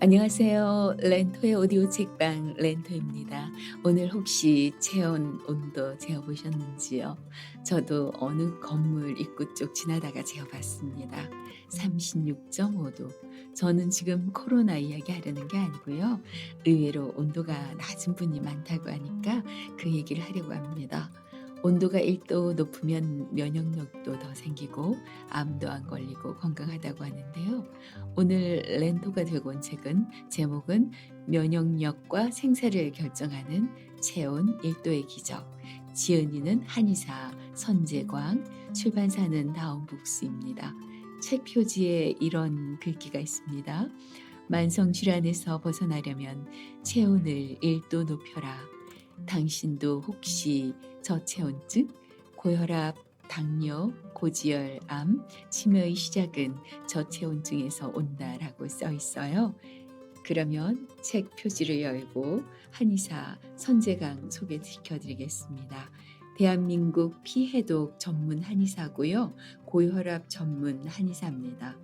안녕하세요. 렌토의 오디오 책방 렌토입니다. 오늘 혹시 체온 온도 재어보셨는지요? 저도 어느 건물 입구 쪽 지나다가 재어봤습니다. 36.5 도. 저는 지금 코로나 이야기하려는 게 아니고요. 의외로 온도가 낮은 분이 많다고 하니까 그 얘기를 하려고 합니다. 온도가 1도 높으면 면역력도 더 생기고 암도 안 걸리고 건강하다고 하는데요. 오늘 렌토가 들고 온 책은 제목은 면역력과 생사를 결정하는 체온 1도의 기적. 지은이는 한의사 선재광, 출판사는 다운북스입니다. 책 표지에 이런 글귀가 있습니다. 만성 질환에서 벗어나려면 체온을 1도 높여라. 당신도 혹시 저체온증, 고혈압, 당뇨, 고지혈, 암, 치매의 시작은 저체온증에서 온다라고 써 있어요. 그러면 책 표지를 열고 한의사 선재강 소개시켜 드리겠습니다. 대한민국 피해독 전문 한의사고요. 고혈압 전문 한의사입니다.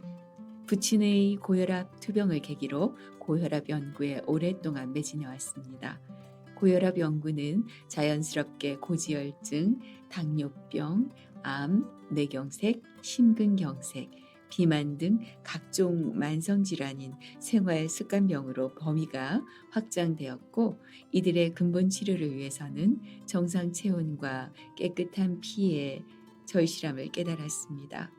부친의 고혈압 투병을 계기로 고혈압 연구에 오랫동안 매진해 왔습니다. 고혈압 연구는 자연스럽게 고지혈증, 당뇨병, 암, 뇌경색, 심근경색, 비만 등 각종 만성질환인 생활습관병으로 범위가 확장되었고 이들의 근본 치료를 위해서는 정상 체온과 깨끗한 피의 절실함을 깨달았습니다.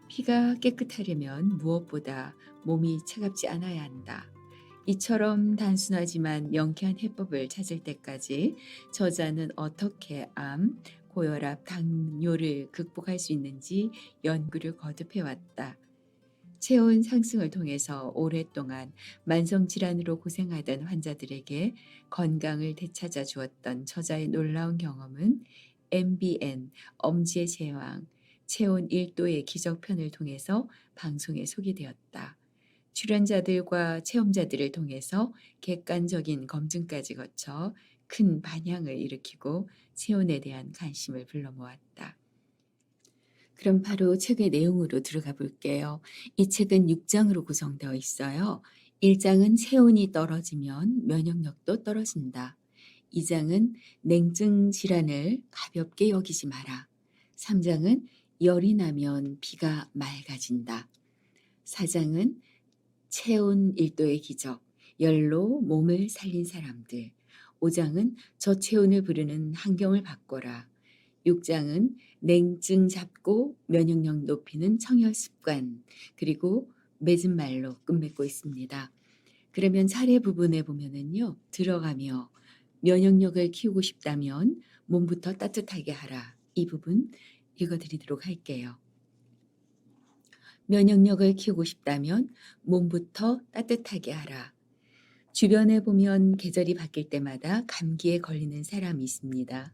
피가 깨끗하려면 무엇보다 몸이 차갑지 않아야 한다. 이처럼 단순하지만 명쾌한 해법을 찾을 때까지 저자는 어떻게 암, 고혈압, 당뇨를 극복할 수 있는지 연구를 거듭해왔다. 체온 상승을 통해서 오랫동안 만성질환으로 고생하던 환자들에게 건강을 되찾아 주었던 저자의 놀라운 경험은 MBN, 엄지의 제왕, 체온 1도의 기적편을 통해서 방송에 소개되었다. 출연자들과 체험자들을 통해서 객관적인 검증까지 거쳐 큰 반향을 일으키고 체온에 대한 관심을 불러 모았다. 그럼 바로 책의 내용으로 들어가 볼게요. 이 책은 6장으로 구성되어 있어요. 1장은 체온이 떨어지면 면역력도 떨어진다. 2장은 냉증 질환을 가볍게 여기지 마라. 3장은 열이 나면 피가 맑아진다. 4장은 체온 1도의 기적, 열로 몸을 살린 사람들. 5장은 저체온을 부르는 환경을 바꿔라. 6장은 냉증 잡고 면역력 높이는 청열 습관, 그리고 맺은 말로 끝맺고 있습니다. 그러면 사례 부분에 보면은요, 들어가며 면역력을 키우고 싶다면 몸부터 따뜻하게 하라. 이 부분 읽어드리도록 할게요. 면역력을 키우고 싶다면 몸부터 따뜻하게 하라. 주변에 보면 계절이 바뀔 때마다 감기에 걸리는 사람이 있습니다.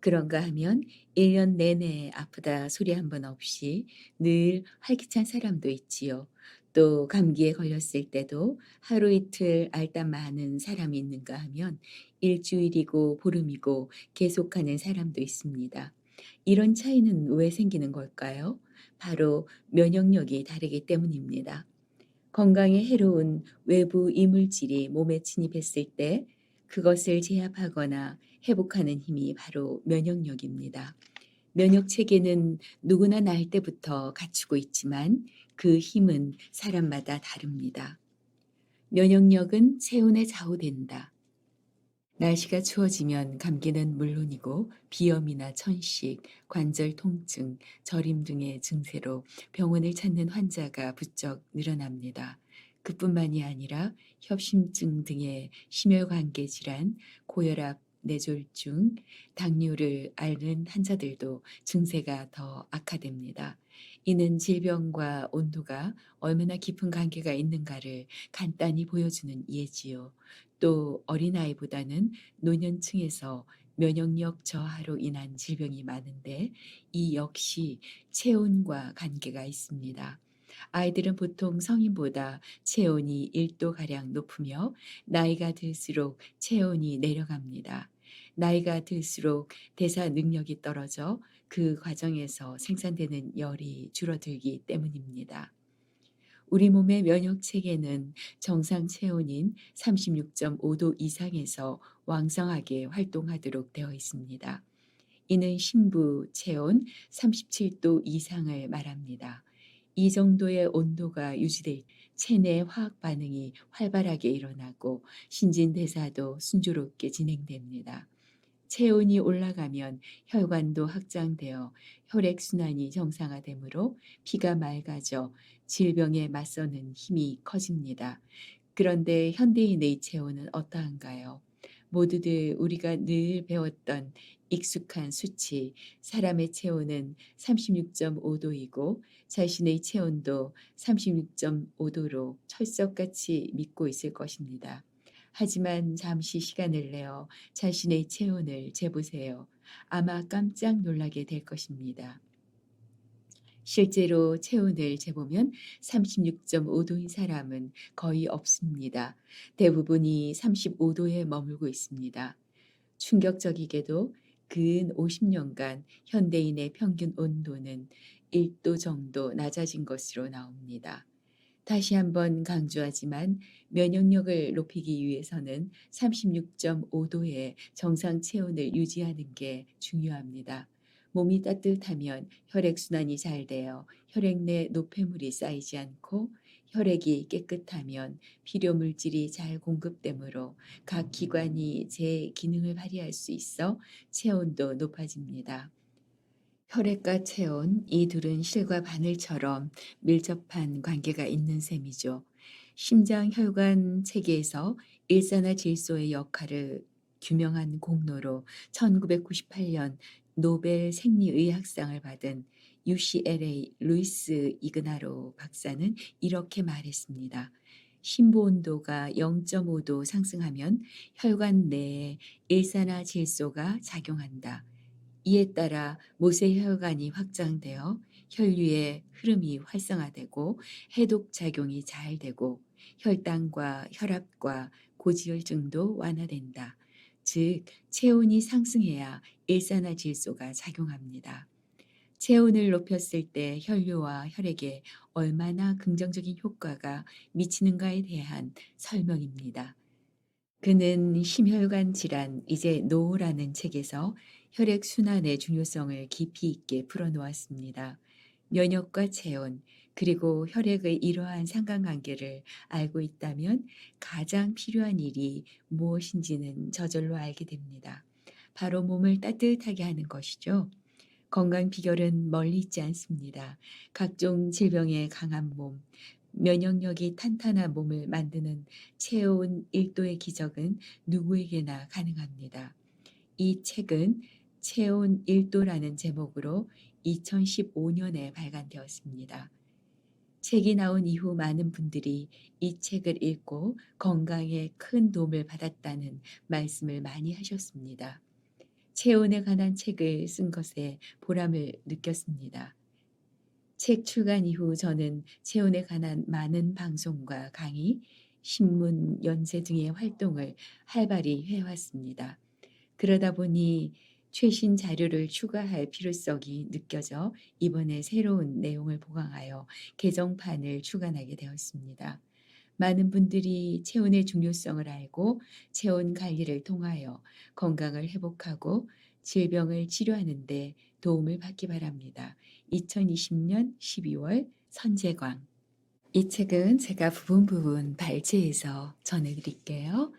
그런가 하면 1년 내내 아프다 소리 한 번 없이 늘 활기찬 사람도 있지요. 또 감기에 걸렸을 때도 하루 이틀 앓다 마는 사람이 있는가 하면 일주일이고 보름이고 계속하는 사람도 있습니다. 이런 차이는 왜 생기는 걸까요? 바로 면역력이 다르기 때문입니다. 건강에 해로운 외부 이물질이 몸에 침입했을 때 그것을 제압하거나 회복하는 힘이 바로 면역력입니다. 면역 체계는 누구나 날 때부터 갖추고 있지만 그 힘은 사람마다 다릅니다. 면역력은 체온에 좌우된다. 날씨가 추워지면 감기는 물론이고 비염이나 천식, 관절 통증, 저림 등의 증세로 병원을 찾는 환자가 부쩍 늘어납니다. 그뿐만이 아니라 협심증 등의 심혈관계 질환, 고혈압, 뇌졸중, 당뇨를 앓는 환자들도 증세가 더 악화됩니다. 이는 질병과 온도가 얼마나 깊은 관계가 있는가를 간단히 보여주는 예지요. 또 어린아이보다는 노년층에서 면역력 저하로 인한 질병이 많은데 이 역시 체온과 관계가 있습니다. 아이들은 보통 성인보다 체온이 1도가량 높으며 나이가 들수록 체온이 내려갑니다. 나이가 들수록 대사 능력이 떨어져 그 과정에서 생산되는 열이 줄어들기 때문입니다. 우리 몸의 면역 체계는 정상 체온인 36.5도 이상에서 왕성하게 활동하도록 되어 있습니다. 이는 신부 체온 37도 이상을 말합니다. 이 정도의 온도가 유지될 체내 화학 반응이 활발하게 일어나고 신진대사도 순조롭게 진행됩니다. 체온이 올라가면 혈관도 확장되어 혈액순환이 정상화되므로 피가 맑아져 질병에 맞서는 힘이 커집니다. 그런데 현대인의 체온은 어떠한가요? 모두들 우리가 늘 배웠던 익숙한 수치, 사람의 체온은 36.5도이고 자신의 체온도 36.5도로 철석같이 믿고 있을 것입니다. 하지만 잠시 시간을 내어 자신의 체온을 재보세요. 아마 깜짝 놀라게 될 것입니다. 실제로 체온을 재보면 36.5도인 사람은 거의 없습니다. 대부분이 35도에 머물고 있습니다. 충격적이게도 근 50년간 현대인의 평균 온도는 1도 정도 낮아진 것으로 나옵니다. 다시 한번 강조하지만 면역력을 높이기 위해서는 36.5도의 정상 체온을 유지하는 게 중요합니다. 몸이 따뜻하면 혈액순환이 잘 되어 혈액 내 노폐물이 쌓이지 않고 혈액이 깨끗하면 필요물질이 잘 공급되므로 각 기관이 제 기능을 발휘할 수 있어 체온도 높아집니다. 혈액과 체온, 이 둘은 실과 바늘처럼 밀접한 관계가 있는 셈이죠. 심장 혈관 체계에서 일산화질소의 역할을 규명한 공로로 1998년 노벨 생리의학상을 받은 UCLA 루이스 이그나로 박사는 이렇게 말했습니다. 심부 온도가 0.5도 상승하면 혈관 내에 일산화질소가 작용한다. 이에 따라 모세혈관이 확장되어 혈류의 흐름이 활성화되고 해독 작용이 잘 되고 혈당과 혈압과 고지혈증도 완화된다. 즉, 체온이 상승해야 일산화질소가 작용합니다. 체온을 높였을 때 혈류와 혈액에 얼마나 긍정적인 효과가 미치는가에 대한 설명입니다. 그는 심혈관 질환 이제 노라는 책에서 혈액 순환의 중요성을 깊이 있게 풀어놓았습니다. 면역과 체온 그리고 혈액의 이러한 상관관계를 알고 있다면 가장 필요한 일이 무엇인지는 저절로 알게 됩니다. 바로 몸을 따뜻하게 하는 것이죠. 건강 비결은 멀리 있지 않습니다. 각종 질병에 강한 몸, 면역력이 탄탄한 몸을 만드는 체온 1도의 기적은 누구에게나 가능합니다. 이 책은 체온 1도라는 제목으로 2015년에 발간되었습니다. 책이 나온 이후 많은 분들이 이 책을 읽고 건강에 큰 도움을 받았다는 말씀을 많이 하셨습니다. 체온에 관한 책을 쓴 것에 보람을 느꼈습니다. 책 출간 이후 저는 체온에 관한 많은 방송과 강의, 신문, 연재 등의 활동을 활발히 해왔습니다. 그러다 보니 최신 자료를 추가할 필요성이 느껴져 이번에 새로운 내용을 보강하여 개정판을 출간하게 되었습니다. 많은 분들이 체온의 중요성을 알고 체온 관리를 통하여 건강을 회복하고 질병을 치료하는 데 도움을 받기 바랍니다. 2020년 12월 선재광. 이 책은 제가 부분 발제해서 전해드릴게요.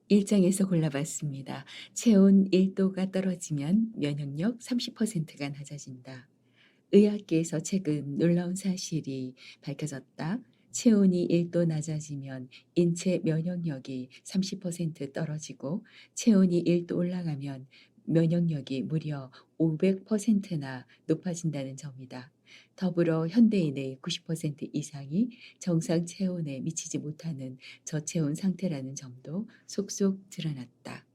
1장에서 골라봤습니다. 체온 1도가 떨어지면 면역력 30%가 낮아진다. 의학계에서 최근 놀라운 사실이 밝혀졌다. 체온이 1도 낮아지면 인체 면역력이 30% 떨어지고 체온이 1도 올라가면 면역력이 무려 500%나 높아진다는 점이다. 더불어 현대인의 90% 이상이 정상 체온에 미치지 못하는 저체온 상태라는 점도 속속 드러났다.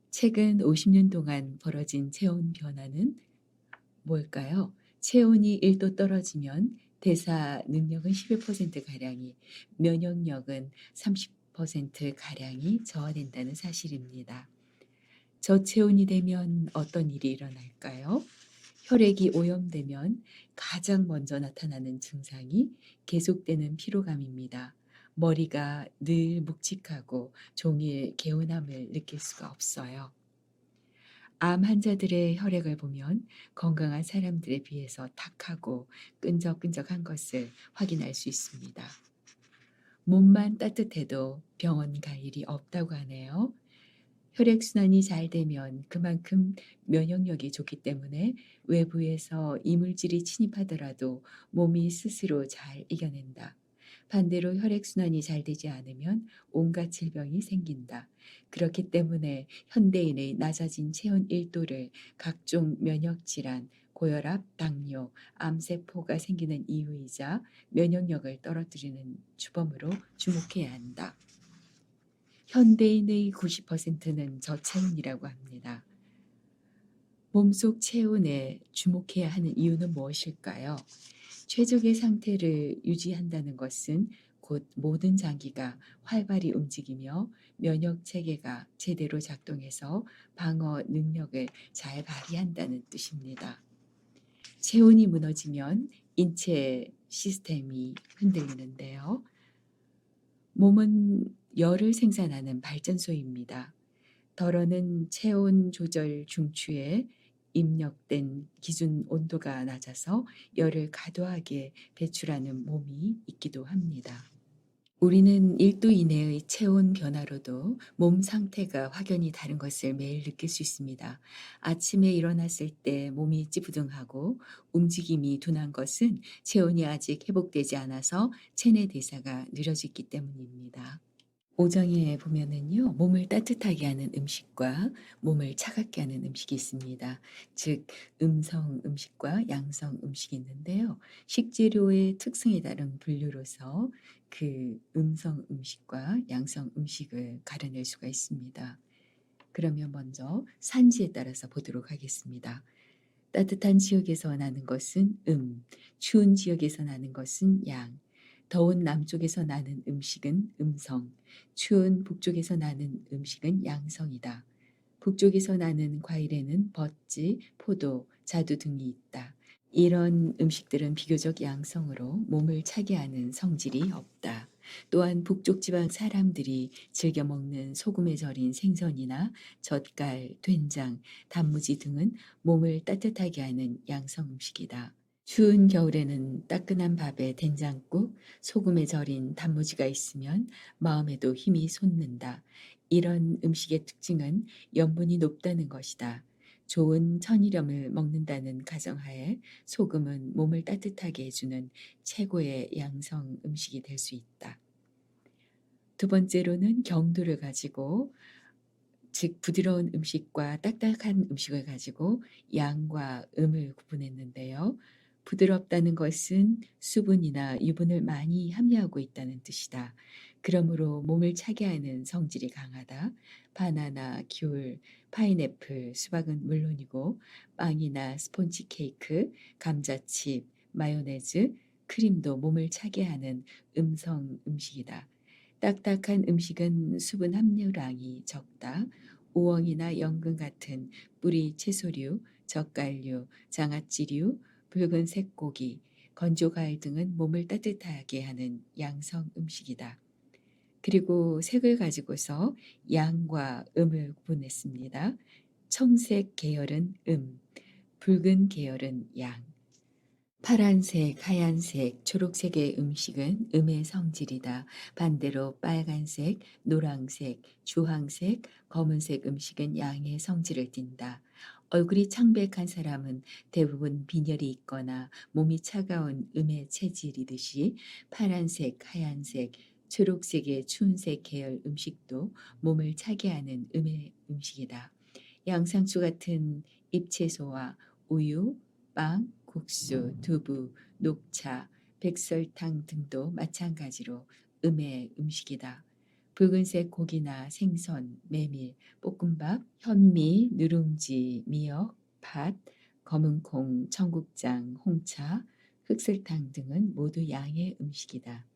최근 50년 동안 벌어진 체온 변화는 뭘까요? 체온이 1도 떨어지면 대사 능력은 11%가량이, 면역력은 30%가량이 저하된다는 사실입니다. 저체온이 되면 어떤 일이 일어날까요? 혈액이 오염되면 가장 먼저 나타나는 증상이 계속되는 피로감입니다. 머리가 늘 묵직하고 종일 개운함을 느낄 수가 없어요. 암 환자들의 혈액을 보면 건강한 사람들에 비해서 탁하고 끈적끈적한 것을 확인할 수 있습니다. 몸만 따뜻해도 병원 갈 일이 없다고 하네요. 혈액순환이 잘 되면 그만큼 면역력이 좋기 때문에 외부에서 이물질이 침입하더라도 몸이 스스로 잘 이겨낸다. 반대로 혈액순환이 잘 되지 않으면 온갖 질병이 생긴다. 그렇기 때문에 현대인의 낮아진 체온 1도를 각종 면역질환, 고혈압, 당뇨, 암세포가 생기는 이유이자 면역력을 떨어뜨리는 주범으로 주목해야 한다. 현대인의 90%는 저체온이라고 합니다. 몸속 체온에 주목해야 하는 이유는 무엇일까요? 최적의 상태를 유지한다는 것은 곧 모든 장기가 활발히 움직이며 면역 체계가 제대로 작동해서 방어 능력을 잘 발휘한다는 뜻입니다. 체온이 무너지면 인체 시스템이 흔들리는데요. 몸은 열을 생산하는 발전소입니다. 덜어는 체온 조절 중추에 입력된 기준 온도가 낮아서 열을 과도하게 배출하는 몸이 있기도 합니다. 우리는 1도 이내의 체온 변화로도 몸 상태가 확연히 다른 것을 매일 느낄 수 있습니다. 아침에 일어났을 때 몸이 찌부둥하고 움직임이 둔한 것은 체온이 아직 회복되지 않아서 체내 대사가 느려졌기 때문입니다. 오정에 보면은요, 몸을 따뜻하게 하는 음식과 몸을 차갑게 하는 음식이 있습니다. 즉, 음성 음식과 양성 음식이 있는데요. 식재료의 특성에 따른 분류로서 그 음성 음식과 양성 음식을 가려낼 수가 있습니다. 그러면 먼저 산지에 따라서 보도록 하겠습니다. 따뜻한 지역에서 나는 것은 추운 지역에서 나는 것은 양, 더운 남쪽에서 나는 음식은 음성, 추운 북쪽에서 나는 음식은 양성이다. 북쪽에서 나는 과일에는 버찌, 포도, 자두 등이 있다. 이런 음식들은 비교적 양성으로 몸을 차게 하는 성질이 없다. 또한 북쪽 지방 사람들이 즐겨 먹는 소금에 절인 생선이나 젓갈, 된장, 단무지 등은 몸을 따뜻하게 하는 양성 음식이다. 추운 겨울에는 따끈한 밥에 된장국, 소금에 절인 단무지가 있으면 마음에도 힘이 솟는다. 이런 음식의 특징은 염분이 높다는 것이다. 좋은 천일염을 먹는다는 가정하에 소금은 몸을 따뜻하게 해주는 최고의 양성 음식이 될 수 있다. 두 번째로는 경도를 가지고, 즉 부드러운 음식과 딱딱한 음식을 가지고 양과 음을 구분했는데요. 부드럽다는 것은 수분이나 유분을 많이 함유하고 있다는 뜻이다. 그러므로 몸을 차게 하는 성질이 강하다. 바나나, 귤, 파인애플, 수박은 물론이고 빵이나 스폰지 케이크, 감자칩, 마요네즈, 크림도 몸을 차게 하는 음성 음식이다. 딱딱한 음식은 수분 함유량이 적다. 우엉이나 연근 같은 뿌리 채소류, 젓갈류, 장아찌류, 붉은색 고기, 건조과일 등은 몸을 따뜻하게 하는 양성 음식이다. 그리고 색을 가지고서 양과 음을 구분했습니다. 청색 계열은 붉은 계열은 양. 파란색, 하얀색, 초록색의 음식은 음의 성질이다. 반대로 빨간색, 노란색, 주황색, 검은색 음식은 양의 성질을 띈다. 얼굴이 창백한 사람은 대부분 빈혈이 있거나 몸이 차가운 음의 체질이듯이 파란색, 하얀색, 초록색의 추운색 계열 음식도 몸을 차게 하는 음의 음식이다. 양상추 같은 잎채소와 우유, 빵, 국수, 두부, 녹차, 백설탕 등도 마찬가지로 음의 음식이다. 붉은색 고기나 생선, 메밀, 볶음밥, 현미, 누룽지, 미역, 팥, 검은콩, 청국장, 홍차, 흑설탕 등은 모두 양의 음식이다.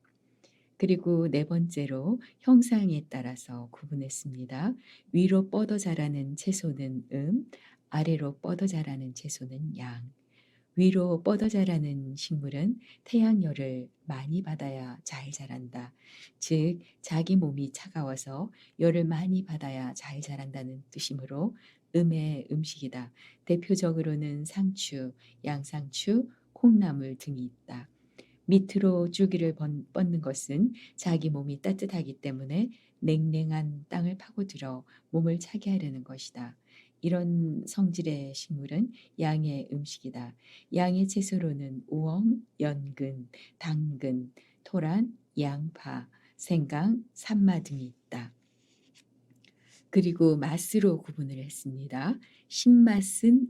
그리고 네 번째로 형상에 따라서 구분했습니다. 위로 뻗어 자라는 채소는 아래로 뻗어 자라는 채소는 양. 위로 뻗어 자라는 식물은 태양열을 많이 받아야 잘 자란다. 즉, 자기 몸이 차가워서 열을 많이 받아야 잘 자란다는 뜻이므로 음의 음식이다. 대표적으로는 상추, 양상추, 콩나물 등이 있다. 밑으로 줄기를 뻗는 것은 자기 몸이 따뜻하기 때문에 냉랭한 땅을 파고들어 몸을 차게 하려는 것이다. 이런 성질의 식물은 양의 음식이다. 양의 채소로는 우엉, 연근, 당근, 토란, 양파, 생강, 산마 등이 있다. 그리고 맛으로 구분을 했습니다. 신맛은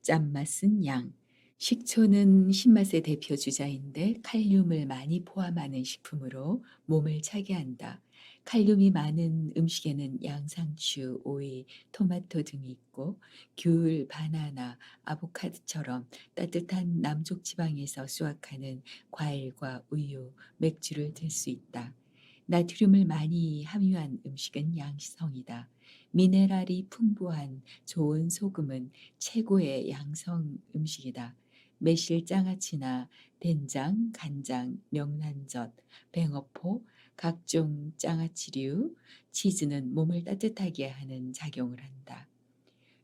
짠맛은 양. 식초는 신맛의 대표 주자인데 칼륨을 많이 포함하는 식품으로 몸을 차게 한다. 칼륨이 많은 음식에는 양상추, 오이, 토마토 등이 있고 귤, 바나나, 아보카도처럼 따뜻한 남쪽 지방에서 수확하는 과일과 우유, 맥주를 들 수 있다. 나트륨을 많이 함유한 음식은 양성이다. 미네랄이 풍부한 좋은 소금은 최고의 양성 음식이다. 매실 장아찌나 된장, 간장, 명란젓, 뱅어포, 각종 장아찌류, 치즈는 몸을 따뜻하게 하는 작용을 한다.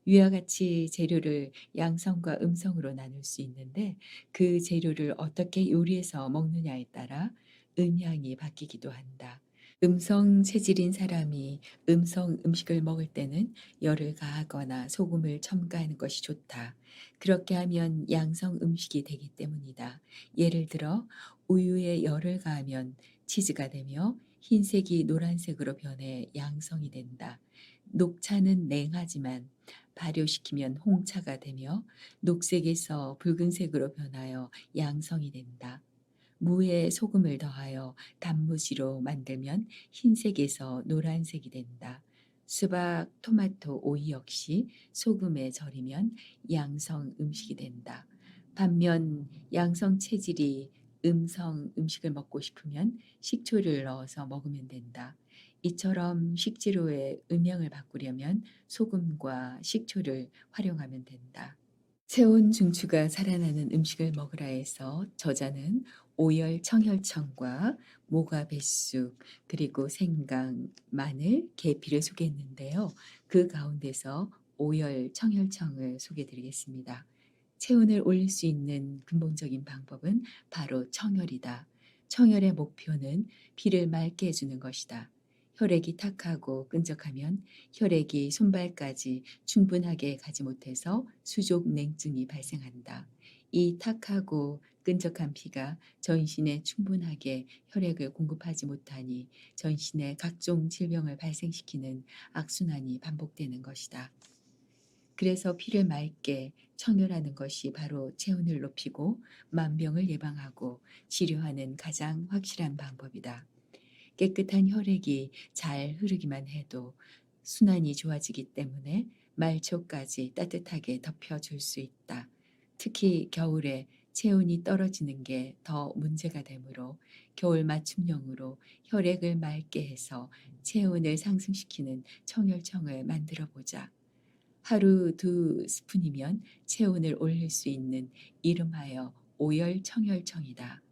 위와 같이 재료를 양성과 음성으로 나눌 수 있는데 그 재료를 어떻게 요리해서 먹느냐에 따라 음향이 바뀌기도 한다. 음성 체질인 사람이 음성 음식을 먹을 때는 열을 가하거나 소금을 첨가하는 것이 좋다. 그렇게 하면 양성 음식이 되기 때문이다. 예를 들어 우유에 열을 가하면 치즈가 되며 흰색이 노란색으로 변해 양성이 된다. 녹차는 냉하지만 발효시키면 홍차가 되며 녹색에서 붉은색으로 변하여 양성이 된다. 무에 소금을 더하여 단무지로 만들면 흰색에서 노란색이 된다. 수박, 토마토, 오이 역시 소금에 절이면 양성 음식이 된다. 반면 양성 체질이 음성 음식을 먹고 싶으면 식초를 넣어서 먹으면 된다. 이처럼 식재료의 음영을 바꾸려면 소금과 식초를 활용하면 된다. 체온 중추가 살아나는 음식을 먹으라 해서 저자는 오열 청혈청과 모가 뱃쑥 그리고 생강, 마늘, 계피를 소개했는데요. 그 가운데서 오열 청혈청을 소개드리겠습니다. 체온을 올릴 수 있는 근본적인 방법은 바로 청혈이다. 청혈의 목표는 피를 맑게 해주는 것이다. 혈액이 탁하고 끈적하면 혈액이 손발까지 충분하게 가지 못해서 수족 냉증이 발생한다. 이 탁하고 끈적한 피가 전신에 충분하게 혈액을 공급하지 못하니 전신에 각종 질병을 발생시키는 악순환이 반복되는 것이다. 그래서 피를 맑게 청혈하는 것이 바로 체온을 높이고 만병을 예방하고 치료하는 가장 확실한 방법이다. 깨끗한 혈액이 잘 흐르기만 해도 순환이 좋아지기 때문에 말초까지 따뜻하게 덮여줄 수 있다. 특히 겨울에 체온이 떨어지는 게 더 문제가 되므로 겨울 맞춤형으로 혈액을 맑게 해서 체온을 상승시키는 청혈청을 만들어 보자. 하루 2스푼이면 체온을 올릴 수 있는 이름하여 오열청혈청이다.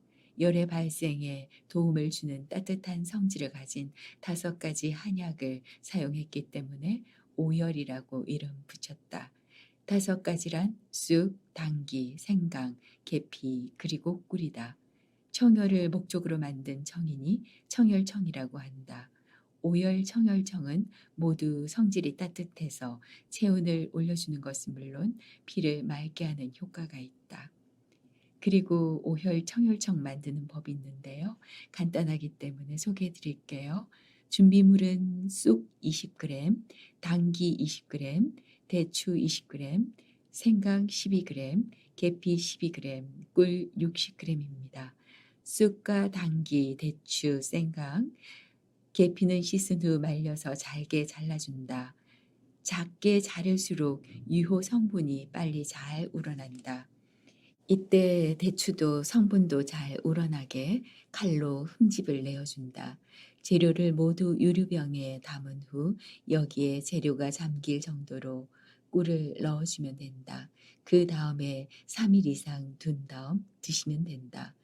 열의 발생에 도움을 주는 따뜻한 성질을 가진 5가지 한약을 사용했기 때문에 오열이라고 이름 붙였다. 5가지란 쑥, 당귀, 생강, 계피, 그리고 꿀이다. 청열을 목적으로 만든 청이니 청열청이라고 한다. 오열 청열청은 모두 성질이 따뜻해서 체온을 올려주는 것은 물론 피를 맑게 하는 효과가 있다. 그리고 오혈 청혈청 만드는 법이 있는데요. 간단하기 때문에 소개해 드릴게요. 준비물은 쑥 20g, 당귀 20g, 대추 20g, 생강 12g, 계피 12g, 꿀 60g입니다. 쑥과 당귀, 대추, 생강, 계피는 씻은 후 말려서 잘게 잘라준다. 작게 자를수록 유효 성분이 빨리 잘 우러난다. 이때 대추도 성분도 잘 우러나게 칼로 흠집을 내어준다. 재료를 모두 유류병에 담은 후 여기에 재료가 잠길 정도로 꿀을 넣어주면 된다. 그 다음에 3일 이상 둔 다음 드시면 된다.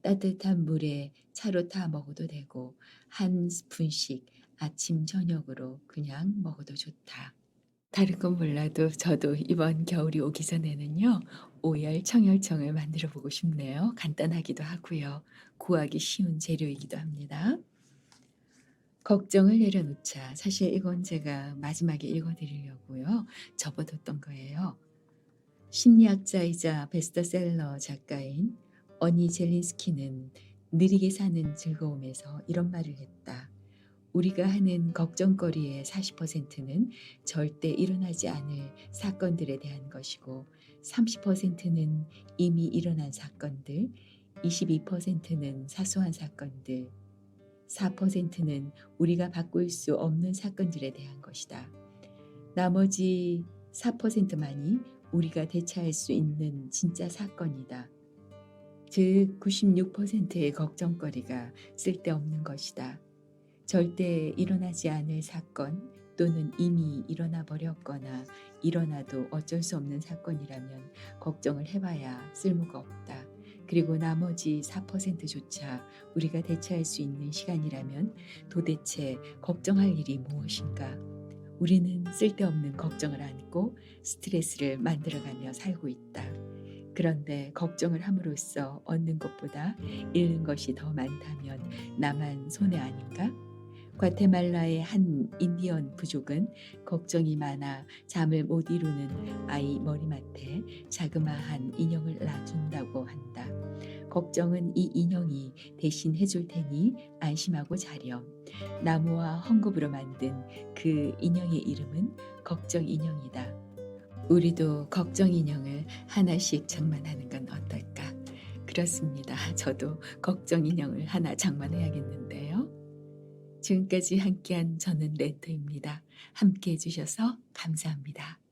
따뜻한 물에 차로 타 먹어도 되고 한 스푼씩 아침 저녁으로 그냥 먹어도 좋다. 다른 건 몰라도 저도 이번 겨울이 오기 전에는요. 오열 청열청을 만들어 보고 싶네요. 간단하기도 하고요. 구하기 쉬운 재료이기도 합니다. 걱정을 내려놓자. 사실 이건 제가 마지막에 읽어 드리려고요. 접어뒀던 거예요. 심리학자이자 베스트셀러 작가인 어니 젤린스키는 느리게 사는 즐거움에서 이런 말을 했다. 우리가 하는 걱정거리의 40%는 절대 일어나지 않을 사건들에 대한 것이고 30%는 이미 일어난 사건들, 22%는 사소한 사건들, 4%는 우리가 바꿀 수 없는 사건들에 대한 것이다. 나머지 4%만이 우리가 대처할 수 있는 진짜 사건이다. 즉 96%의 걱정거리가 쓸데없는 것이다. 절대 일어나지 않을 사건 또는 이미 일어나 버렸거나 일어나도 어쩔 수 없는 사건이라면 걱정을 해봐야 쓸모가 없다. 그리고 나머지 4%조차 우리가 대처할 수 있는 시간이라면 도대체 걱정할 일이 무엇인가? 우리는 쓸데없는 걱정을 안고 스트레스를 만들어가며 살고 있다. 그런데 걱정을 함으로써 얻는 것보다 잃는 것이 더 많다면 나만 손해 아닌가? 과테말라의 한 인디언 부족은 걱정이 많아 잠을 못 이루는 아이 머리맡에 자그마한 인형을 놔준다고 한다. 걱정은 이 인형이 대신 해줄 테니 안심하고 자렴. 나무와 헝겊으로 만든 그 인형의 이름은 걱정 인형이다. 우리도 걱정 인형을 하나씩 장만하는 건 어떨까? 그렇습니다. 저도 걱정 인형을 하나 장만해야겠는데요. 지금까지 함께한 저는 렌터입니다. 함께 해주셔서 감사합니다.